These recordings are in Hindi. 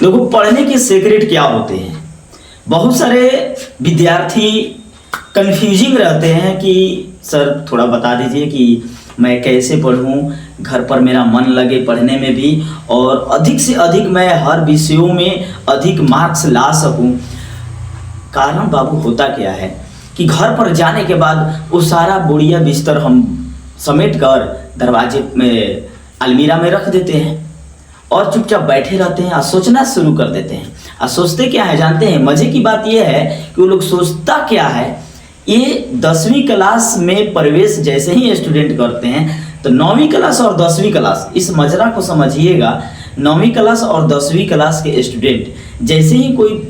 देखो, पढ़ने के सीक्रेट क्या होते हैं। बहुत सारे विद्यार्थी कंफ्यूजिंग रहते हैं कि सर थोड़ा बता दीजिए कि मैं कैसे पढ़ूं, घर पर मेरा मन लगे पढ़ने में भी और अधिक से अधिक मैं हर विषयों में अधिक मार्क्स ला सकूं। कारण बाबू होता क्या है कि घर पर जाने के बाद वो सारा बोरिया बिस्तर हम समेट कर दरवाजे में अलमीरा में रख देते हैं और चुपचाप बैठे रहते हैं और सोचना शुरू कर देते हैं। और सोचते क्या है जानते हैं? मजे की बात यह है कि वो लोग सोचता क्या है, ये 10वीं क्लास में प्रवेश जैसे ही स्टूडेंट करते हैं तो 9वीं क्लास और 10वीं क्लास, इस मजरा को समझिएगा। 9वीं क्लास और 10वीं क्लास के स्टूडेंट, जैसे ही कोई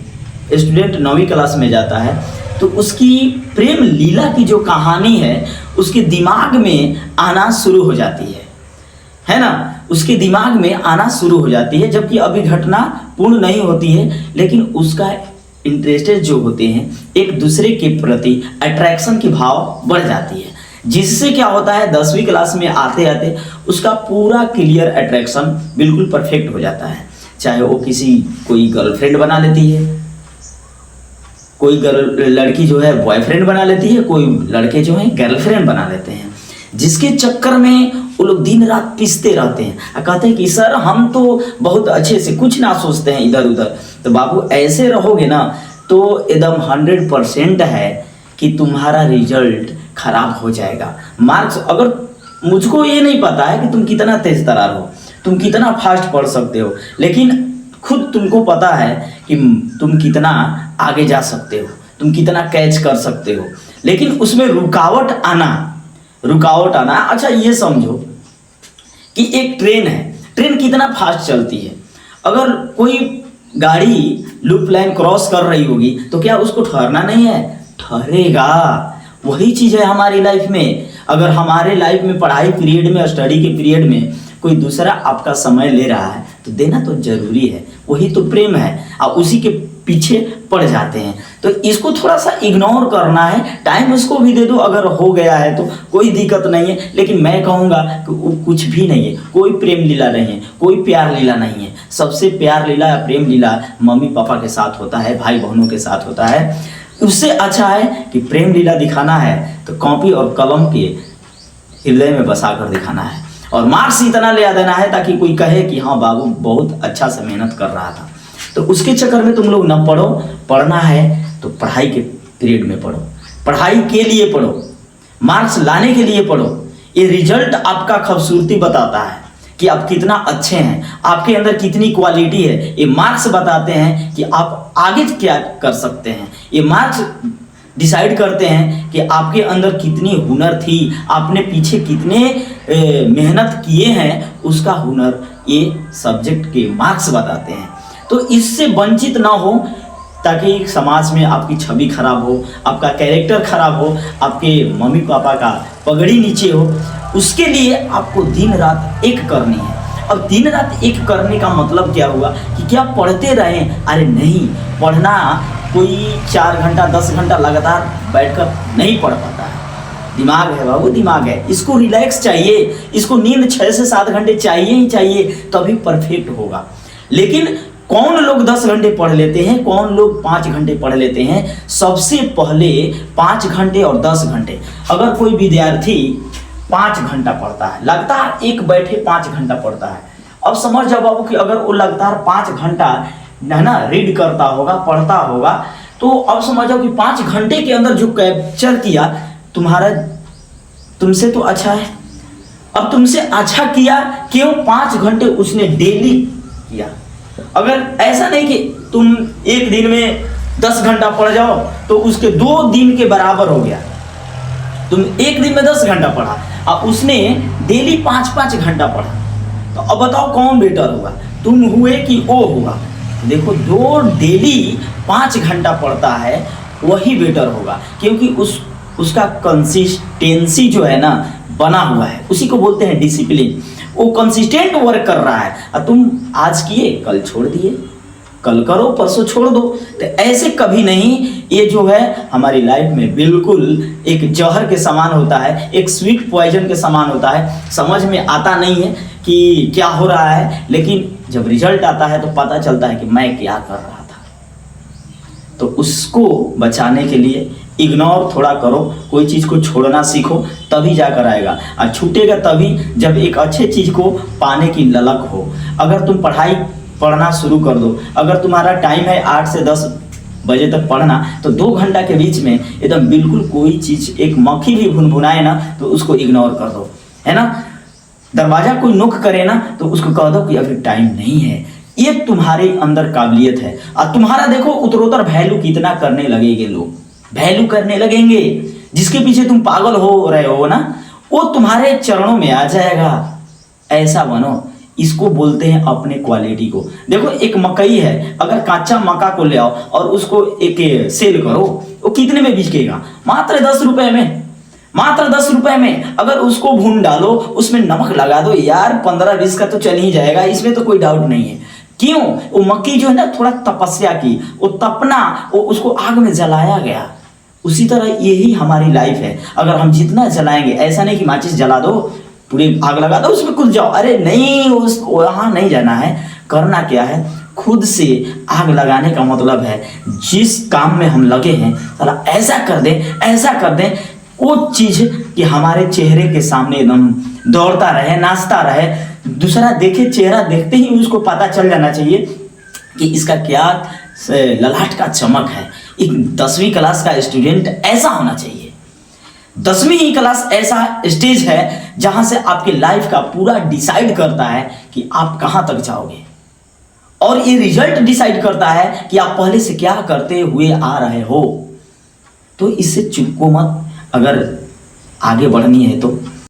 स्टूडेंट 9वीं क्लास में जाता है तो उसकी प्रेम लीला की जो कहानी है उसके दिमाग में आना शुरू हो जाती है ना, उसके दिमाग में आना शुरू हो जाती है। जबकि अभी घटना पूर्ण नहीं होती है, लेकिन उसका इंटरेस्टेड जो होते हैं एक दूसरे के प्रति अट्रैक्शन की भाव बढ़ जाती है, जिससे क्या होता है 10वीं क्लास में आते आते उसका पूरा क्लियर अट्रैक्शन बिल्कुल परफेक्ट हो जाता है। चाहे वो कोई गर्लफ्रेंड बना लेती है, कोई लड़की जो है बॉयफ्रेंड बना लेती है, कोई लड़के जो है गर्लफ्रेंड बना लेते हैं, जिसके चक्कर में वो लोग दिन रात पिसते रहते हैं और कहते हैं कि सर हम तो बहुत अच्छे से कुछ ना सोचते हैं इधर उधर। तो बाबू ऐसे रहोगे ना तो एकदम 100% है कि तुम्हारा रिजल्ट खराब हो जाएगा। मार्क्स, अगर मुझको ये नहीं पता है कि तुम कितना तेज तरार हो, तुम कितना फास्ट पढ़ सकते हो, लेकिन खुद तुमको पता है कि तुम कितना आगे जा सकते हो, तुम कितना कैच कर सकते हो, लेकिन उसमें रुकावट आना। अच्छा ये समझो कि एक ट्रेन है, ट्रेन कितना फास्ट चलती है। अगर कोई गाड़ी लूप लाइन क्रॉस कर रही होगी तो क्या उसको ठहरना नहीं है? ठहरेगा। वही चीज़ है हमारी लाइफ में। अगर हमारे लाइफ में पढ़ाई पीरियड में, स्टडी के पीरियड में कोई दूसरा आपका समय ले रहा है तो देना तो जरूरी है। वही तो प्रेम है और उसी के पीछे पड़ जाते हैं। तो इसको थोड़ा सा इग्नोर करना है, टाइम उसको भी दे दो। अगर हो गया है तो कोई दिक्कत नहीं है, लेकिन मैं कहूँगा कि वो कुछ भी नहीं है, कोई प्रेम लीला नहीं है, कोई प्यार लीला नहीं है। सबसे प्यार लीला या प्रेम लीला मम्मी पापा के साथ होता है, भाई बहनों के साथ होता है। उससे अच्छा है कि प्रेम लीला दिखाना है तो कॉपी और कलम के हृदय में बसा कर दिखाना है और मार्क्स इतना ले देना है ताकि कोई कहे कि हाँ बाबू बहुत अच्छा से मेहनत कर रहा था। तो उसके चक्कर में तुम लोग न पढ़ो। पढ़ना है तो पढ़ाई के पीरियड में पढ़ो, पढ़ाई के लिए पढ़ो, मार्क्स लाने के लिए पढ़ो। ये रिजल्ट आपका खूबसूरती बताता है कि आप कितना अच्छे हैं, आपके अंदर कितनी क्वालिटी है। ये मार्क्स बताते हैं कि आप आगे क्या कर सकते हैं। ये मार्क्स डिसाइड करते हैं कि आपके अंदर कितनी हुनर थी, आपने पीछे कितने मेहनत किए हैं, उसका हुनर ये सब्जेक्ट के मार्क्स बताते हैं। तो इससे वंचित ना हो ताकि समाज में आपकी छवि खराब हो, आपका कैरेक्टर खराब हो, आपके मम्मी पापा का पगड़ी नीचे हो। उसके लिए आपको दिन रात एक करनी है। अब दिन रात एक करने का मतलब क्या हुआ कि क्या पढ़ते रहें? अरे नहीं, पढ़ना कोई 4 घंटा 10 घंटा लगातार बैठकर नहीं पढ़ पाता है। दिमाग है बाबू, दिमाग है, इसको रिलैक्स चाहिए, इसको नींद 6 से 7 घंटे चाहिए ही चाहिए, तभी परफेक्ट होगा। लेकिन कौन लोग 10 घंटे पढ़ लेते हैं, कौन लोग 5 घंटे पढ़ लेते हैं? सबसे पहले 5 घंटे और 10 घंटे। अगर कोई विद्यार्थी 5 घंटा पढ़ता है, लगातार एक बैठे 5 घंटा पढ़ता है, अब समझ जाओ बाबू कि अगर वो लगातार 5 घंटा है ना रीड करता होगा, पढ़ता होगा, तो अब समझ जाओ कि 5 घंटे के अंदर जो कैप्चर किया तुमसे तो अच्छा है। अब तुमसे अच्छा किया क्यों? 5 घंटे उसने डेली किया। अगर ऐसा नहीं कि तुम एक दिन में 10 घंटा पढ़ जाओ तो उसके 2 दिन के बराबर हो गया। तुम एक दिन में 10 घंटा पढ़ा और उसने डेली 5-5 घंटा पढ़ा, तो अब बताओ कौन बेटर होगा, तुम हुए कि वो हुआ? देखो, जो डेली 5 घंटा पढ़ता है वही बेटर होगा, क्योंकि उसका कंसिस्टेंसी जो है ना बना हुआ है, उसी को बोलते हैं डिसिप्लिन। वो कंसिस्टेंट वर्क कर रहा है और तुम आज किए कल छोड़ दिए, कल करो परसों छोड़ दो। तो ऐसे कभी नहीं। ये जो है हमारी लाइफ में बिल्कुल एक जहर के समान होता है, एक स्वीट पॉइजन के समान होता है। समझ में आता नहीं है कि क्या हो रहा है, लेकिन जब रिजल्ट आता है तो पता चलता है कि मैं क्या कर रहा था। तो उसको बचाने के लिए इग्नोर थोड़ा करो, कोई चीज़ को छोड़ना सीखो, तभी जाकर आएगा। और छूटेगा तभी जब एक अच्छे चीज़ को पाने की ललक हो। अगर तुम पढ़ना शुरू कर दो, अगर तुम्हारा टाइम है 8 से 10 बजे तक पढ़ना, तो 2 घंटा के बीच में एकदम बिल्कुल कोई चीज़, एक मक्खी भी भुनभुनाए ना तो उसको इग्नोर कर दो, है ना। दरवाजा कोई नॉक करे ना तो उसको कह दो कि अभी टाइम नहीं है। ये तुम्हारे अंदर काबिलियत है। और तुम्हारा देखो उत्तरोत्तर वैल्यू कितना करने लगेंगे लोग, वैल्यू करने लगेंगे। जिसके पीछे तुम पागल हो रहे हो ना, वो तुम्हारे चरणों में आ जाएगा। ऐसा बनो। इसको बोलते हैं अपने क्वालिटी को। देखो एक मकई है, अगर कच्चा मक्का को ले आओ और उसको एक सेल करो, वो कितने में बिकेगा? मात्र 10 रुपए में, मात्र 10 रुपए में। अगर उसको भून डालो, उसमें नमक लगा दो यार, 15-20 का तो चल ही जाएगा, इसमें तो कोई डाउट नहीं है। क्यों? वो मक्की जो है ना, थोड़ा तपस्या की, वो तपना, वो उसको आग में जलाया गया। उसी तरह यही हमारी लाइफ है। अगर हम जितना जलाएंगे, ऐसा नहीं कि माचिस जला दो, पूरी आग लगा दो, उसमें कुछ जाओ, अरे नहीं, उस वहां नहीं जाना है। करना क्या है? खुद से आग लगाने का मतलब है जिस काम में हम लगे हैं, साला ऐसा कर दें, ऐसा कर दें, वो चीज कि हमारे चेहरे के सामने एकदम दौड़ता रहे, नाचता रहे। दूसरा देखे, चेहरा देखते ही उसको पता चल जाना चाहिए कि इसका क्या ललाट का चमक है। एक 10वीं क्लास का स्टूडेंट ऐसा होना चाहिए। 10वीं ही क्लास ऐसा स्टेज है जहां से आपकी लाइफ का पूरा डिसाइड करता है कि आप कहां तक जाओगे, और ये रिजल्ट डिसाइड करता है कि आप पहले से क्या करते हुए आ रहे हो। तो इससे चूको मत। अगर आगे बढ़नी है तो